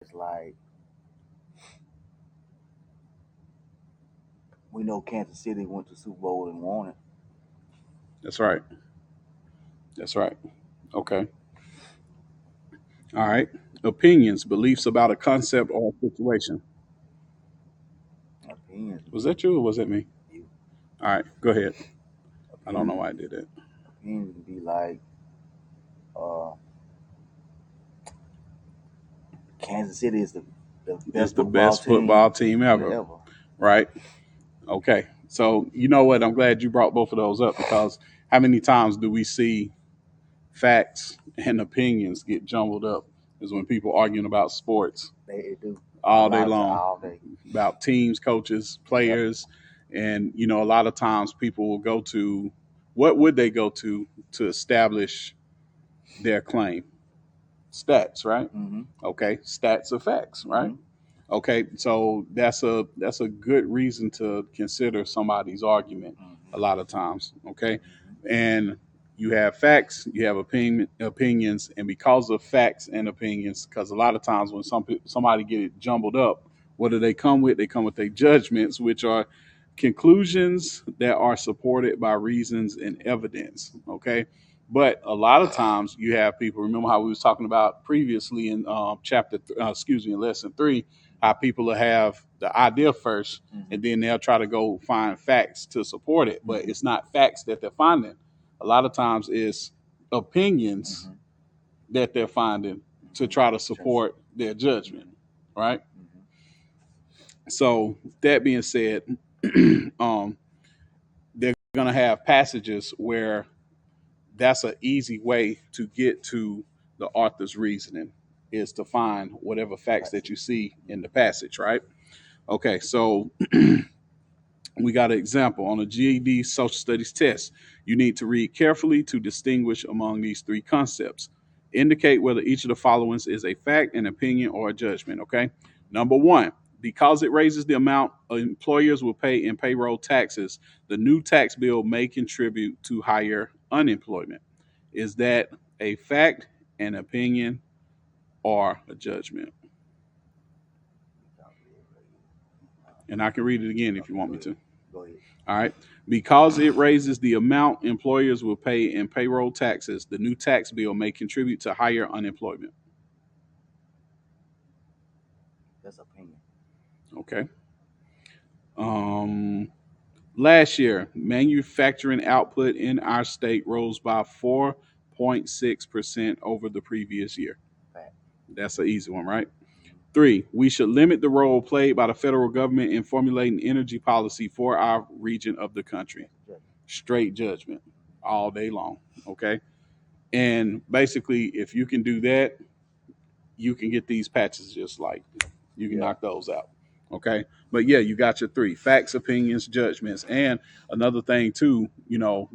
It's like we know Kansas City went to Super Bowl and won it. That's right. That's right. Okay. All right. Opinions, beliefs about a concept or a situation. Opinions, Was that you or was that me? you All right. Go ahead. I don't know opinions, why I did that. opinions would be like uh, Kansas City is the It's best the football best football team team ever. ever. Right. Okay. So, you know what? I'm glad you brought both of those up because how many times do we see facts and opinions get jumbled up is when people arguing about sports They do a all day lot of time long, all day. about teams, coaches, Yep. players, and a lot of times people will go to what would they go to establish their claim? Stats, right? Mm-hmm. Okay, stats of facts, right? Mm-hmm. Okay, so that's a good reason to consider somebody's argument a Mm-hmm. lot of times. Okay, Mm-hmm. and you have facts, you have opinions, and because of facts and opinions, because a lot of times when somebody get it jumbled up, what do they come with? They come with their judgments, which are conclusions that are supported by reasons and evidence. Okay, but a lot of times you have people. Remember how we was talking about previously in in lesson 3, how people will have the idea first, Mm-hmm. and then they'll try to go find facts to support it. But Mm-hmm. it's not facts that they're finding. A lot of times it's opinions Mm-hmm. that they're finding to Mm-hmm. try to Just, support their judgment, mm-hmm. right? Mm-hmm. So that being said, um, they're going to have passages where that's an easy way to get to the author's reasoning is to find whatever facts That's that it. you see in the Mm-hmm. passage, right? Okay, so we got an example on a GED social studies test. You need to read carefully to distinguish among these three concepts. Indicate whether each of the following is a fact, an opinion, or a judgment. Okay. Number one, because it raises the amount employers will pay in payroll taxes, the new tax bill may contribute to higher unemployment. Is that a fact, an opinion, or a judgment? And I can read it again if you Okay, want go me ahead. to. Go ahead. All right. Because it raises the amount employers will pay in payroll taxes, the new tax bill may contribute to higher unemployment. That's opinion. Okay. Um, Last year, manufacturing output in our state rose by 4.6% over the previous year. Fact. That's an easy one, right? Mm-hmm. 3, we should limit the role played by the federal government in formulating energy policy for our region of the country. That's a judgment. Straight judgment all day long. Okay. And basically, if you can do that, you can get these patches just like you can Yeah. knock those out. Okay. But yeah, you got your three facts, opinions, judgments. And another thing, too,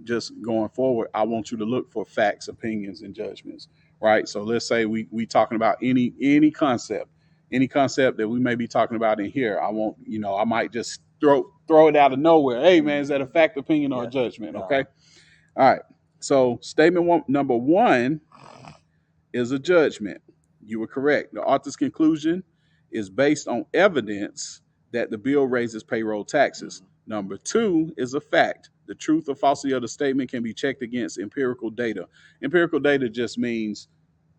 just going forward, I want you to look for facts, opinions, and judgments. Right. So let's say we talking about any concept that we may be talking about in here. I might just throw it out of nowhere. Hey man, is that a Mm-hmm. fact, opinion, or a Yeah. judgment? Yeah. Okay. All right. So number one is a judgment. You were correct. The author's conclusion is based on evidence that the bill raises payroll taxes. Mm-hmm. Number two is a fact. The truth or falsity of the statement can be checked against empirical data. Empirical data just means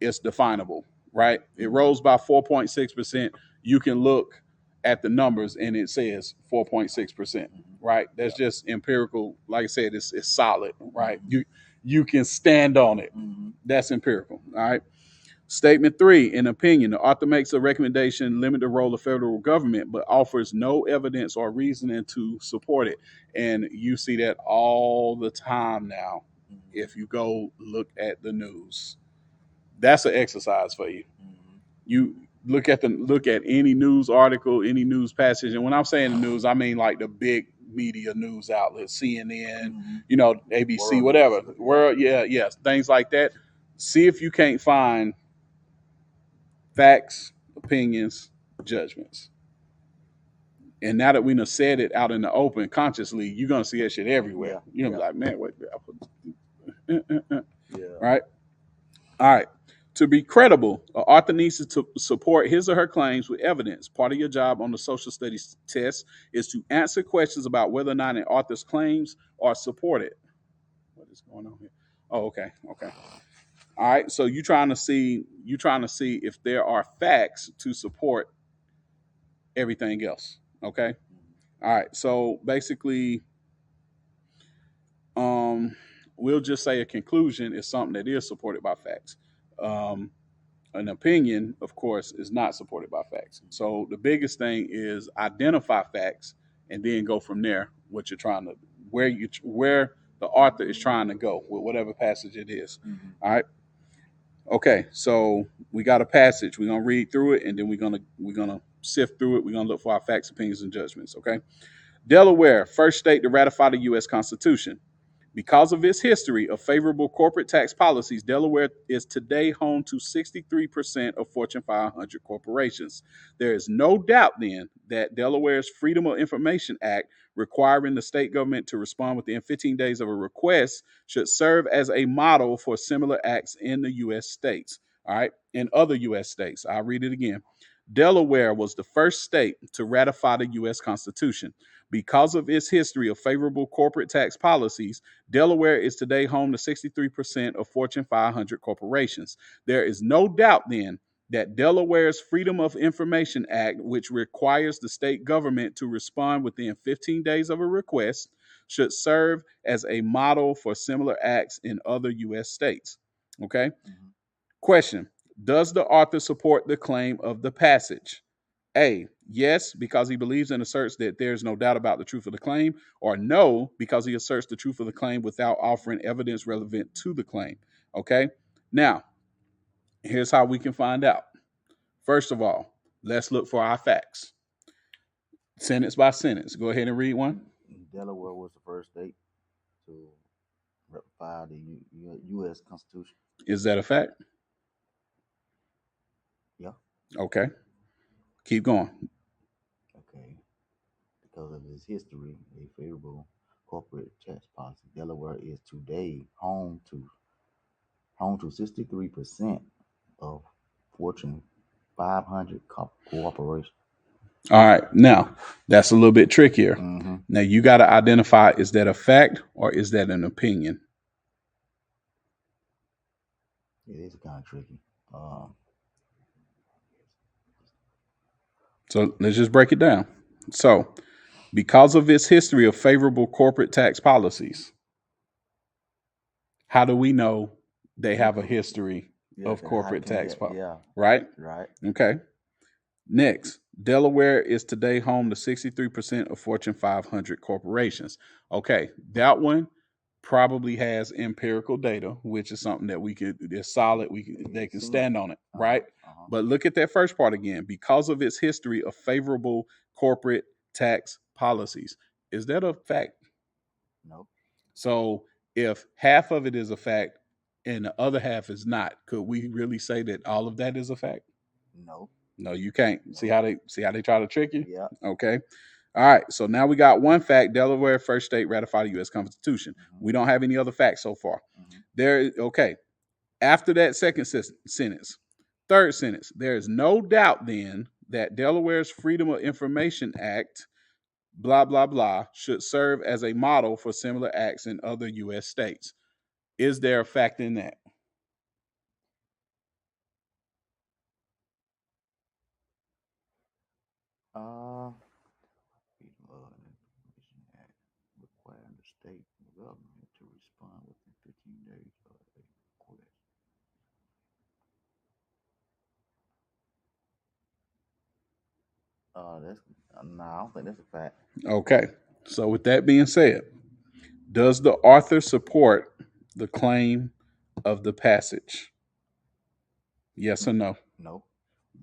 it's definable, right? It Mm-hmm. rose by 4.6%. You can look at the numbers and it says 4.6%, Mm-hmm. right? That's Yeah. just empirical. Like I said, it's solid, right? Mm-hmm. You can stand on it. Mm-hmm. That's empirical. All right. Statement 3, in opinion, the author makes a recommendation limit the role of federal government, but offers no evidence or reasoning to support it. And you see that all the time now. Mm-hmm. If you go look at the news, that's an exercise for you. Mm-hmm. You look at any news article, any news passage, and when I'm saying the news, I mean like the big media news outlets, CNN, Mm-hmm. ABC, World news. whatever, Yeah. world, yeah, yes, things like that. See if you can't find facts, opinions, judgments. And now that we done said it out in the open consciously, you're gonna see that shit everywhere. Yeah. You're gonna Yeah. be like, man, wait, Yeah. right? All right. To be credible, an author needs to support his or her claims with evidence. Part of your job on the social studies test is to answer questions about whether or not an author's claims are supported. What is going on here? Oh, okay, okay. All right. So you trying to see if there are facts to support everything else. Okay. All right. So basically, um, we'll just say a conclusion is something that is supported by facts. Um, an opinion, of course, is not supported by facts. So the biggest thing is identify facts and then go from there. What you're trying to, where the author is trying to go with whatever passage it is. Mm-hmm. All right. Okay. So we got a passage. We're gonna read through it, and then we're gonna sift through it. We're gonna look for our facts, opinions, and judgments. Okay. Delaware, first state to ratify the U.S. Constitution. Because of its history of favorable corporate tax policies, Delaware is today home to 63% of Fortune 500 corporations. There is no doubt then that Delaware's Freedom of Information Act, requiring the state government to respond within 15 days of a request, should serve as a model for similar acts in the U.S. states. All right, in other U.S. states. I'll read it again. Delaware was the first state to ratify the U.S. Constitution. Because of its history of favorable corporate tax policies, Delaware is today home to 63% of Fortune 500 corporations. There is no doubt then that Delaware's Freedom of Information Act, which requires the state government to respond within 15 days of a request, should serve as a model for similar acts in other U.S. states. Okay? Mm-hmm. Question: does the author support the claim of the passage? A, yes, because he believes and asserts that there is no doubt about the truth of the claim, or no, because he asserts the truth of the claim without offering evidence relevant to the claim. Okay? Now, here's how we can find out. First of all, let's look for our facts. Sentence by sentence. Go ahead and read one. Delaware was the first state to ratify the U.S. Constitution. Is that a fact? Yeah. Okay. Keep going. Okay. Because of its history, a favorable corporate tax policy, Delaware is today home to 63% of Fortune 500 corporations. All right. Now, that's a little bit trickier. Mm-hmm. Now, you got to identify, is that a fact or is that an opinion? It is kind of tricky. So let's just break it down. So, because of its history of favorable corporate tax policies, how do we know they have a history of corporate tax policy? Yeah. Right? Right. Okay. Next, Delaware is today home to 63% of Fortune 500 corporations. Okay, that one probably has empirical data, which is something that it's solid. They can stand on it, right? Uh-huh. But look at that first part again. Because of its history of favorable corporate tax policies, is that a fact? Nope. So if half of it is a fact and the other half is not, could we really say that all of that is a fact? Nope. No, you can't. See how they try to trick you? Yeah. Okay. All right. So now we got one fact. Delaware, first state ratified the U.S. Constitution. Mm-hmm. We don't have any other facts so far. Mm-hmm. Okay. After that second sentence, third sentence, there is no doubt then that Delaware's Freedom of Information Act, blah, blah, blah, should serve as a model for similar acts in other U.S. states. Is there a fact in that? Freedom of Information Act requiring the state government to respond within 15 days of a request. That's no, I don't think that's a fact. Okay. So with that being said, does the author support the claim of the passage? Yes or no? No.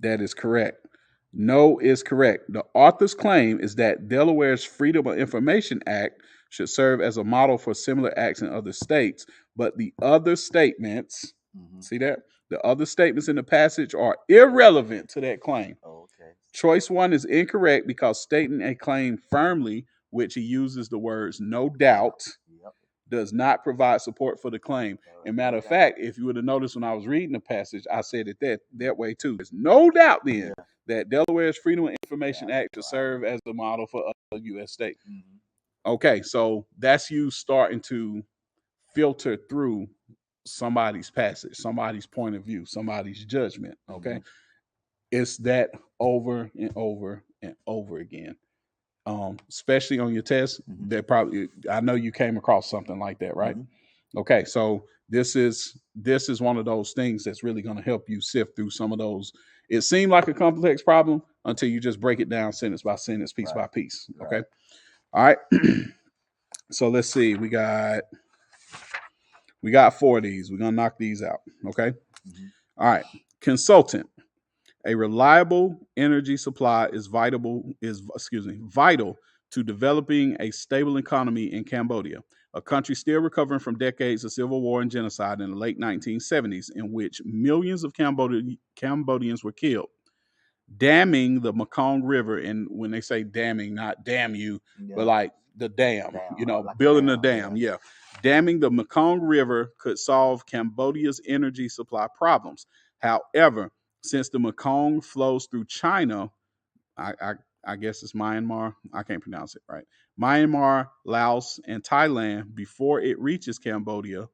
That is correct. No is correct. The author's claim is that Delaware's Freedom of Information Act should serve as a model for similar acts in other states, but the other statements, see that? The other statements in the passage are irrelevant to that claim. Oh, okay. Choice one is incorrect because stating a claim firmly, which he uses the words no doubt, Yep. does not provide support for the claim. And matter of fact, if you would have noticed when I was reading the passage, I said it that way too. There's no doubt then Yeah. that Delaware's Freedom of Information Yeah, Act should serve as the model for other U.S. states. Mhm. Okay, so that's you starting to filter through somebody's passage, somebody's point of view, somebody's judgment. Okay, it's that over and over and over again. Especially on your test, that probably I know you came across something like that, right? Okay, so this is one of those things that's really going to help you sift through some of those. It seemed like a complex problem until you just break it down sentence by sentence, piece by Right. piece. Right. Okay, all right. So let's see. We got 4 of these. We're gonna knock these out. Okay. Mhm. All right. Consultant. A reliable energy supply is vital to developing a stable economy in Cambodia, a country still recovering from decades of civil war and genocide in the late 1970s, in which millions of Cambodians were killed. Damming the Mekong River, and when they say damming, not damn you, but Yeah. like the dam, Dam, like a building a dam. dam. Yeah. Yeah. Damming the Mekong River could solve Cambodia's energy supply problems. However, since the Mekong flows through China, I, I, I guess it's Myanmar. I can't pronounce it right. Myanmar, Laos, and Thailand before it reaches Cambodia,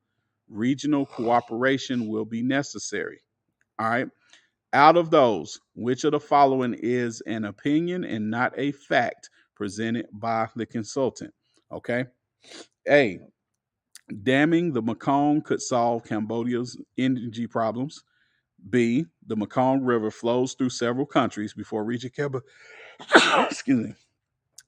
regional cooperation will be necessary. All right. Out of those, which of the following is an opinion and not a fact presented by the consultant? Okay. A. Damming the Mekong could solve Cambodia's energy problems. B. The Mekong River flows through several countries before reaching excuse me,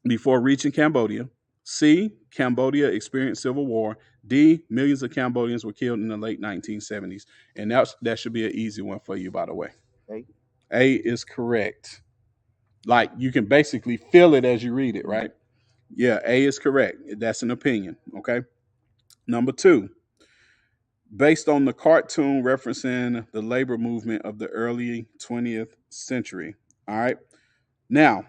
before reaching Cambodia. C. Cambodia experienced civil war. D. Millions of Cambodians were killed in the late 1970s. And that should be an easy one for you, by the way. Okay. A is correct. Like you can basically feel it as you read it, right? Yeah, A is correct. That's an opinion. Okay. Number 2, based on the cartoon referencing the labor movement of the early 20th century. All right. Now,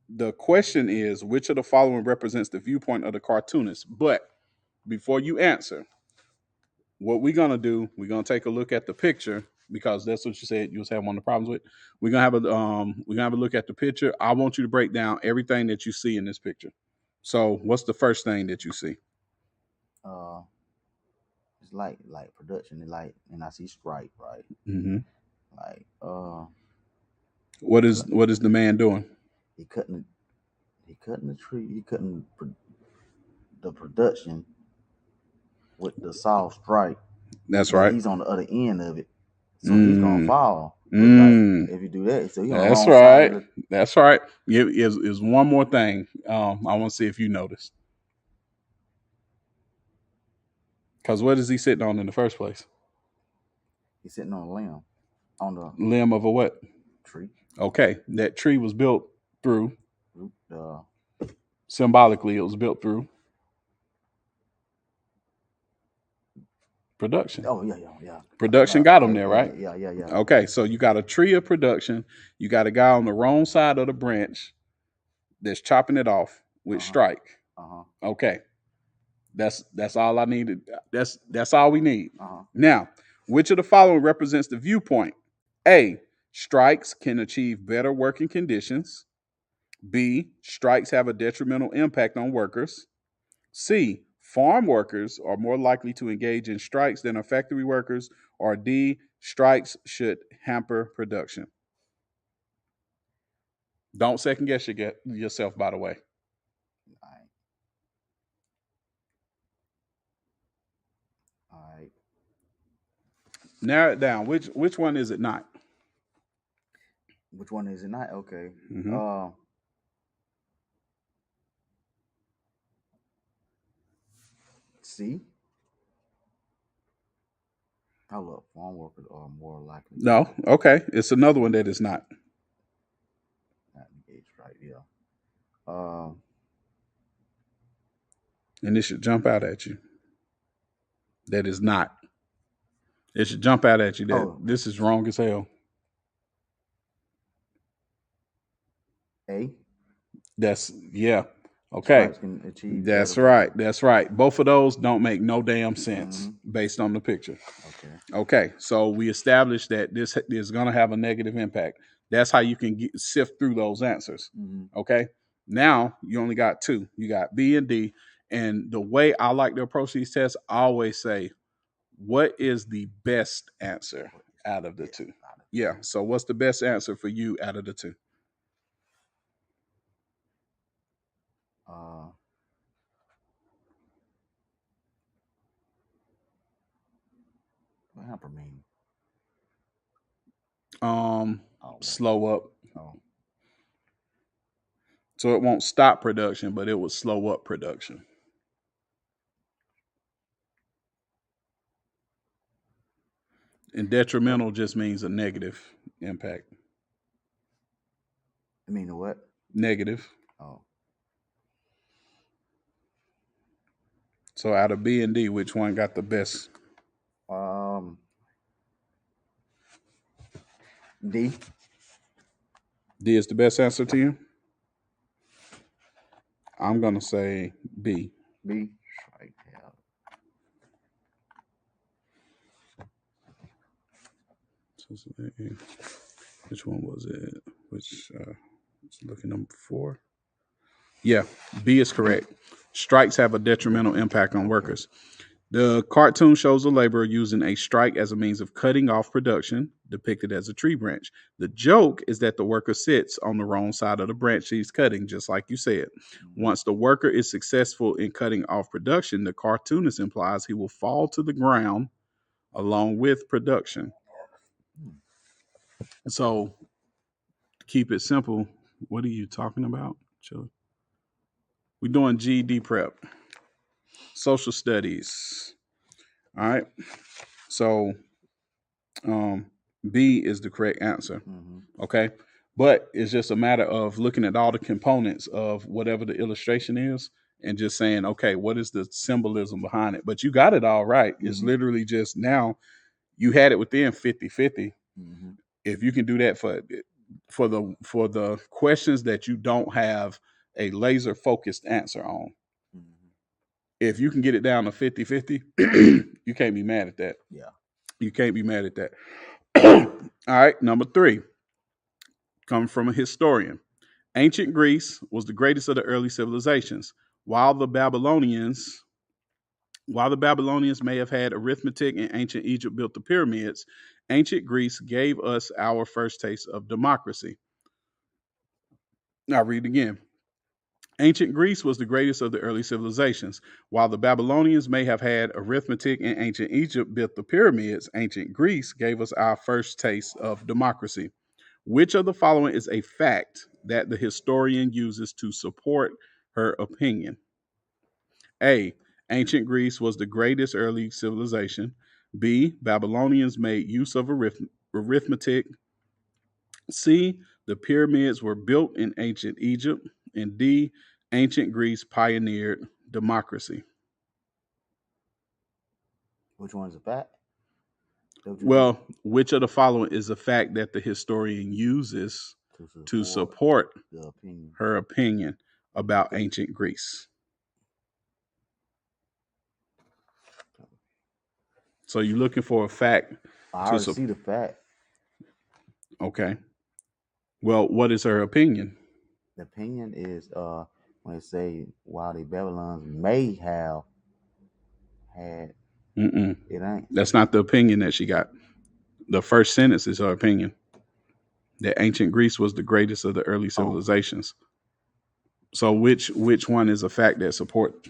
the question is which of the following represents the viewpoint of the cartoonist? But before you answer, what we're gonna do, we're gonna take a look at the picture because that's what you said you was having one of the problems with. We're gonna have a look at the picture. I want you to break down everything that you see in this picture. So, what's the first thing that you see? Uh, it's like production. And I see stripe, right? Mm-hmm. Like What it's is like what is the man doing? he cutting he cutting the tree. He cutting the production with the soft stripe, That's but right. he's on the other end of it, so he's gonna Mm, fall. Look like mm. if you do that, so he's on the That's wrong side of right. the. That's right. Is one more thing. I want to see if you noticed. Because what is he sitting on in the first place? He's sitting on a limb on the Limb of a what? tree. Okay, that tree was built through. Root, Symbolically, it was built through production. oh yeah, yeah, yeah. Production got him Okay, there, yeah, right? yeah, yeah, yeah. Okay, so you got a tree of production. You got a guy on the wrong side of the branch that's chopping it off with Uh huh. strike. Uh huh. Okay, that's all I needed. That's all we need. Uh huh. Now, which of the following represents the viewpoint? A. Strikes can achieve better working conditions. B. Strikes have a detrimental impact on workers. C. Farm workers are more likely to engage in strikes than are factory workers. Or D. Strikes should hamper production. Don't second guess yourself, by the way. All right. All right. Narrow it down. Which one is it not? Which one is it not? Okay. Mm-hmm. Uh, C. Hold up. Farm workers are more likely No. Okay. It's another one that is not. not engaged, right? Yeah. And it should jump out at you. That is not. It should jump out at you that Oh, this is wrong as hell. A. That's yeah. Okay. stripes can achieve That's better right. vision. That's right. Both of those don't make no damn sense based on the picture. Okay. Okay. So we established that this is going to have a negative impact. That's how you can sift through those answers. Okay. Now you only got two. You got B and D. And the way I like to approach these tests, I always say, what is the best answer What is out of the best two? out of Yeah. So what's the best answer for you out of the two? what hamper mean? Um, Oh, slow up. oh, So it won't stop production, but it will slow up production. And detrimental just means a negative impact. I mean what? Negative. Oh, So out of B and D, which one got the best? D. D is the best answer to you? I'm going to say B. B. Strike out. Which one was it? Which, looking number 4. Yeah, B is correct. Strikes have a detrimental impact on workers. The cartoon shows a laborer using a strike as a means of cutting off production, depicted as a tree branch. The joke is that the worker sits on the wrong side of the branch he's cutting, just like you said. Once the worker is successful in cutting off production, the cartoonist implies he will fall to the ground along with production. So, to keep it simple, what are you talking about? We're doing GED Prep, social studies. All right. So, B is the correct answer. Okay. But it's just a matter of looking at all the components of whatever the illustration is and just saying, okay, what is the symbolism behind it? But you got it all right. It's literally just now you had it within 50-50. If you can do that for the questions that you don't have a laser focused answer on. If you can get it down to 50-50, you can't be mad at that. Yeah. You can't be mad at that. All right, number 3, coming from a historian. Ancient Greece was the greatest of the early civilizations. While the Babylonians may have had arithmetic and ancient Egypt built the pyramids, ancient Greece gave us our first taste of democracy. Now, read again. Ancient Greece was the greatest of the early civilizations. While the Babylonians may have had arithmetic and ancient Egypt built the pyramids, ancient Greece gave us our first taste of democracy. Which of the following is a fact that the historian uses to support her opinion? A. Ancient Greece was the greatest early civilization. B. Babylonians made use of arithmetic. C. The pyramids were built in ancient Egypt. And D. Ancient Greece pioneered democracy. Which one's a fact? Well, which of the following is a fact that the historian uses to support her opinion about ancient Greece? So you're looking for a fact. I already see the fact. Okay. Well, what is her opinion? The opinion is when they say while the Babylons may have had it ain't. That's not the opinion that she got. The first sentence is her opinion that ancient Greece was the greatest of the early civilizations. So which one is a fact that support?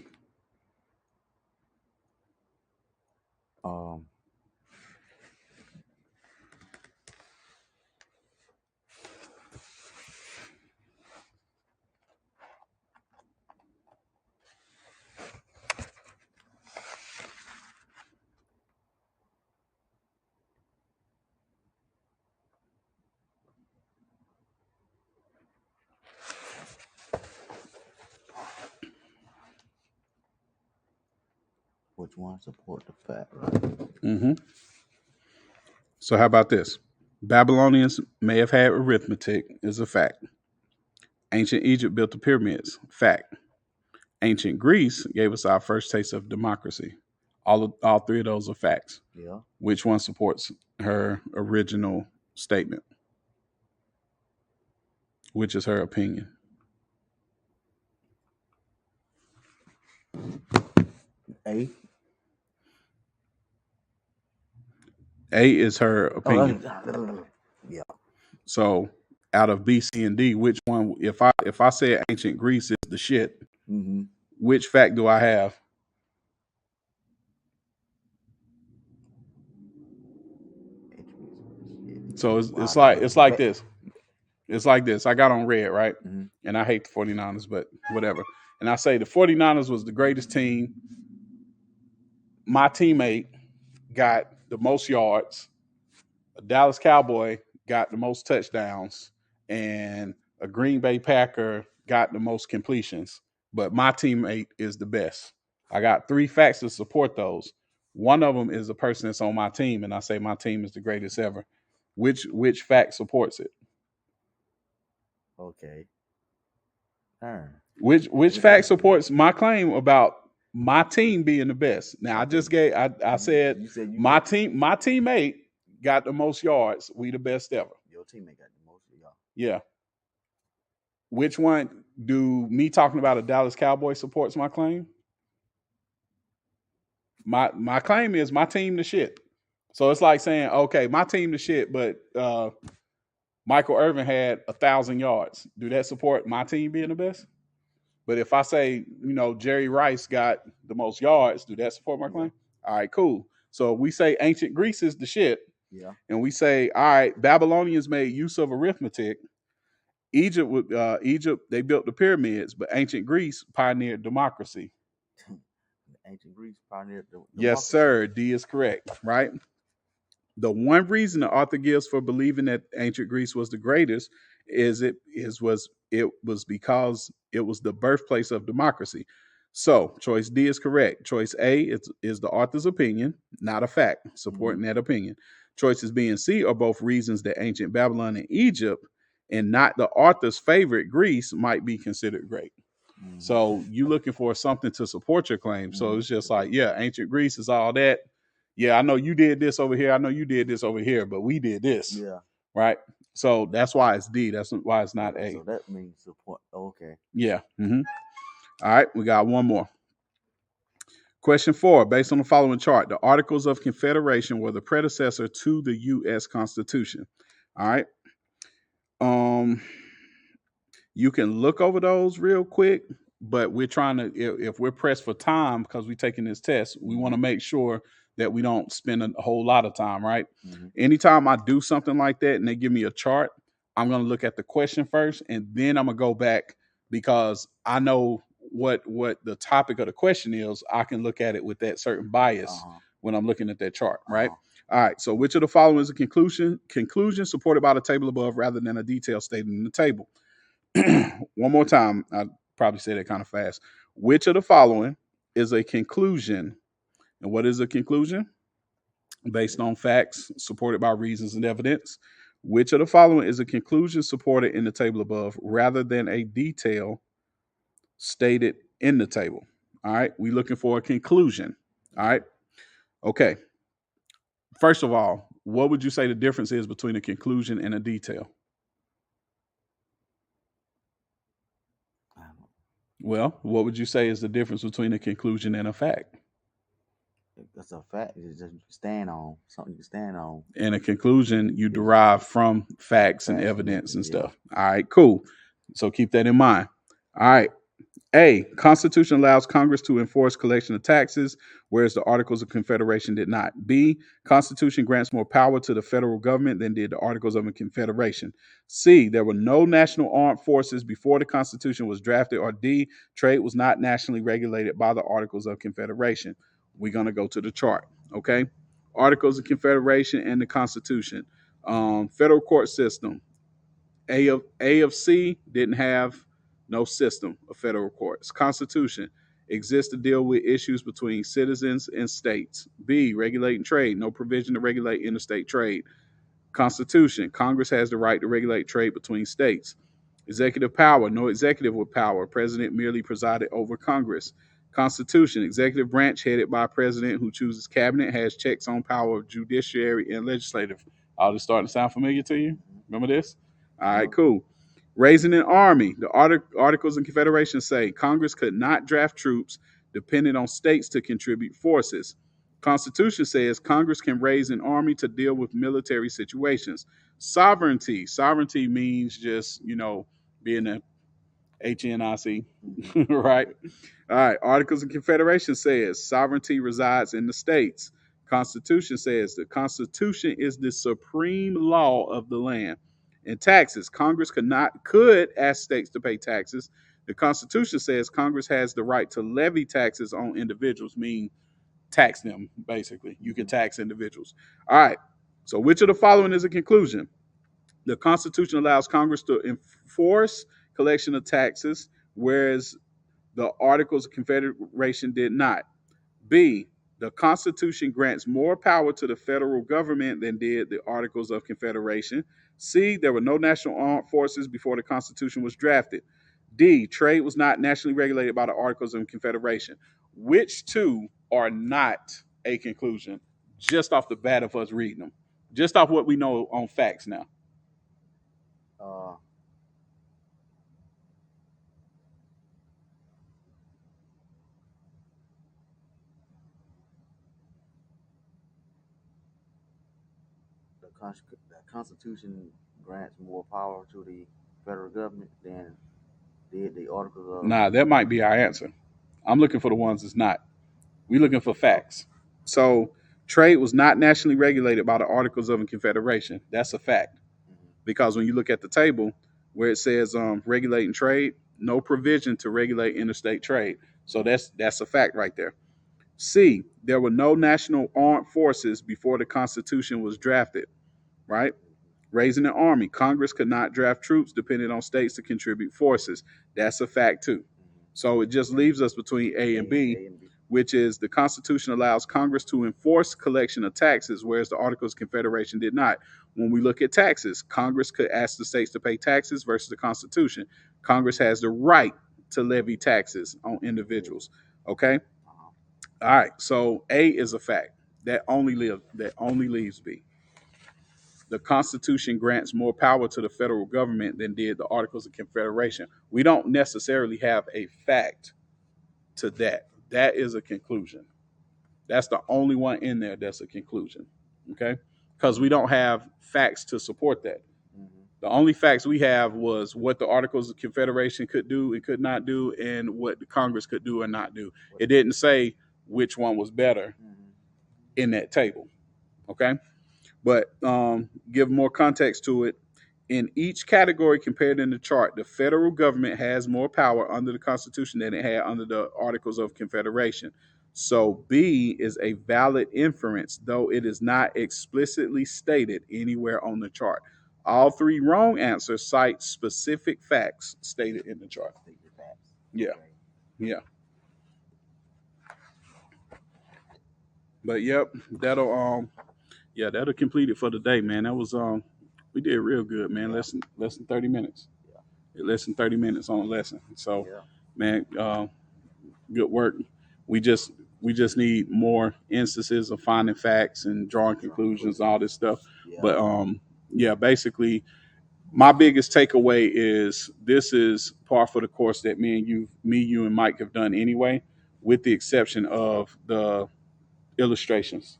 Which one support the fact? Right? So how about this? Babylonians may have had arithmetic is a fact. Ancient Egypt built the pyramids, fact. Ancient Greece gave us our first taste of democracy. All three of those are facts. Yeah. Which one supports her original statement? Which is her opinion? A. A is her Oh, opinion. yeah. So out of B, C, and D, which one? If I say ancient Greece is the shit, Mm-hmm. which fact do I have? So Wow, it's like this. It's like this. I got on red, right? Mm-hmm. And I hate the 49ers, but whatever. And I say the 49ers was the greatest team. My teammate got the most yards. A Dallas Cowboy got the most touchdowns. And a Green Bay Packer got the most completions. But my teammate is the best. I got three facts to support those. One of them is the person that's on my team, and I say my team is the greatest ever. Which fact supports it? Okay. Turn. Which fact supports my claim about my team being the best? Now Okay. I said You said my teammate got the most yards. We the best ever. your teammate got the most of y'all. Yeah. Which one do me talking about a Dallas Cowboy supports my claim? My claim is my team the shit. So it's like saying, okay, my team the shit, but Michael Irvin had 1,000 yards. Do that support my team being the best? But if I say, Jerry Rice got the most yards, do that support my claim? All right, cool. So we say ancient Greece is the shit, Yeah. and we say, all right, Babylonians made use of arithmetic. Egypt, they built the pyramids, but ancient Greece pioneered democracy. Ancient Greece pioneered the Yes, democracy. sir. D is correct, right? The one reason the author gives for believing that ancient Greece was the greatest it was because it was the birthplace of democracy. So choice D is correct. Choice A is the author's opinion, not a fact, supporting that opinion. Choices B and C are both reasons that ancient Babylon and Egypt, and not the author's favorite Greece, might be considered great. Mm-hmm. So you looking for something to support your claim. So it's just like, yeah, ancient Greece is all that. Yeah, I know you did this over here. I know you did this over here, but we did this. Yeah. Right. So that's why it's D. That's why it's not A. So that means support. Okay. Yeah. All right. We got one more. Question 4. Based on the following chart, the Articles of Confederation were the predecessor to the U.S. Constitution. All right. You can look over those real quick, but we're trying to, if we're pressed for time because we're taking this test, we want to make sure that we don't spend a whole lot of time, right? Anytime I do something like that and they give me a chart, I'm going to look at the question first, and then I'm going to go back because I know what the topic of the question is. I can look at it with that certain bias when I'm looking at that chart, right? All right. So which of the following is a conclusion supported by the table above rather than a detail stated in the table? One more time. I probably say that kind of fast. Which of the following is a conclusion? And what is a conclusion? Based on facts supported by reasons and evidence. Which of the following is a conclusion supported in the table above rather than a detail stated in the table? All right. We're looking for a conclusion. All right. Okay. First of all, what would you say the difference is between a conclusion and a detail? Well, what would you say is the difference between a conclusion and a fact? That's a fact. It's just stand on something you stand on. And a conclusion you derive from facts and evidence and stuff. All right, cool. So keep that in mind. All right. A, Constitution allows Congress to enforce collection of taxes, whereas the Articles of Confederation did not. B, Constitution grants more power to the federal government than did the Articles of Confederation. C, there were no national armed forces before the Constitution was drafted. Or D, trade was not nationally regulated by the Articles of Confederation. We're going to go to the chart, okay? Articles of Confederation and the Constitution. Federal court system. A of C didn't have no system of federal courts. Constitution exists to deal with issues between citizens and states. B, regulating trade, no provision to regulate interstate trade. Constitution, Congress has the right to regulate trade between states. Executive power, no executive with power. President merely presided over Congress. Constitution, executive branch headed by president who chooses cabinet, has checks on power of judiciary and legislative. All this starting to sound familiar to you? Remember this? All right, Yep. cool. Raising an army. The Articles of Confederation say Congress could not draft troops dependent on states to contribute forces. Constitution says Congress can raise an army to deal with military situations. Sovereignty. Sovereignty means just, being a HNIC, right? All right. Articles of Confederation says sovereignty resides in the states. Constitution says the Constitution is the supreme law of the land. And taxes, Congress could ask states to pay taxes. The Constitution says Congress has the right to levy taxes on individuals, meaning tax them, basically. You can tax individuals. All right. So which of the following is a conclusion? The Constitution allows Congress to enforce collection of taxes, whereas the Articles of Confederation did not. B, the Constitution grants more power to the federal government than did the Articles of Confederation. C, there were no national armed forces before the Constitution was drafted. D, trade was not nationally regulated by the Articles of Confederation. Which two are not a conclusion just off the bat of us reading them? Just off what we know on facts now. Uh, the Constitution grants more power to the federal government than did the Articles of. Nah, that might be our answer. I'm looking for the ones that's not. We're looking for facts. So trade was not nationally regulated by the Articles of Confederation. That's a fact. Because when you look at the table where it says regulating trade, no provision to regulate interstate trade. So that's a fact right there. C, there were no national armed forces before the Constitution was drafted, right? Raising an army. Congress could not draft troops depending on states to contribute forces. That's a fact too. So it just leaves us between A and B, which is the Constitution allows Congress to enforce collection of taxes, whereas the Articles of Confederation did not. When we look at taxes, Congress could ask the states to pay taxes versus the Constitution. Congress has the right to levy taxes on individuals. Okay? All right. So A is a fact. That only leaves B. The Constitution grants more power to the federal government than did the Articles of Confederation. We don't necessarily have a fact to that. That is a conclusion. That's the only one in there that's a conclusion. Okay? Because we don't have facts to support that. The only facts we have was what the Articles of Confederation could do and could not do, and what the Congress could do and not do. It didn't say which one was better in that table. Okay? But give more context to it. In each category compared in the chart, the federal government has more power under the Constitution than it had under the Articles of Confederation. So B is a valid inference, though it is not explicitly stated anywhere on the chart. All three wrong answers cite specific facts stated in the chart. Yeah, yeah. But yep, that'll complete it for the day, man. That was we did real good, man. Less than 30 minutes. Less than 30 minutes on a lesson. So, man, good work. We just we just need more instances of finding facts and drawing conclusions, all this stuff. But yeah, basically, my biggest takeaway is this is par for the course that you, and Mike have done anyway, with the exception of the illustrations.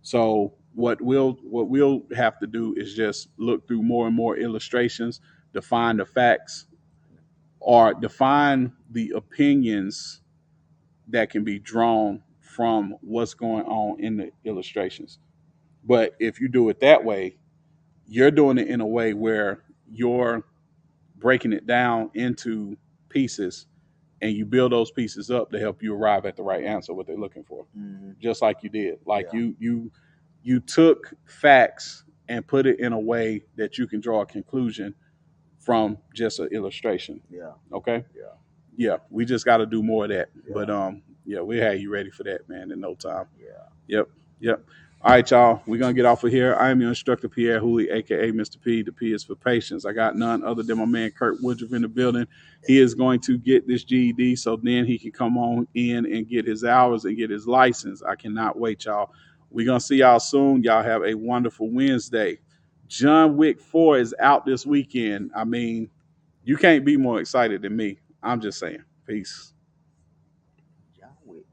So what we'll have to do is just look through more and more illustrations, define the facts, or define the opinions that can be drawn from what's going on in the illustrations. But if you do it that way, you're doing it in a way where you're breaking it down into pieces, and you build those pieces up to help you arrive at the right answer, what they're looking for. Just like you did. Like you took facts and put it in a way that you can draw a conclusion from just an illustration. Okay. Yeah, we just got to do more of that. But yeah, we had you ready for that, man, in no time. Yep. All right, y'all. We're gonna get off of here. I am your instructor, Pierre Hooley, aka Mr. P. The P is for patience. I got none other than my man Kurt Woodruff in the building. He is going to get this GED so then he can come on in and get his hours and get his license. I cannot wait, y'all. We're gonna see y'all soon. Y'all have a wonderful Wednesday. John Wick 4 is out this weekend. I mean, you can't be more excited than me. I'm just saying. Peace. John Wick.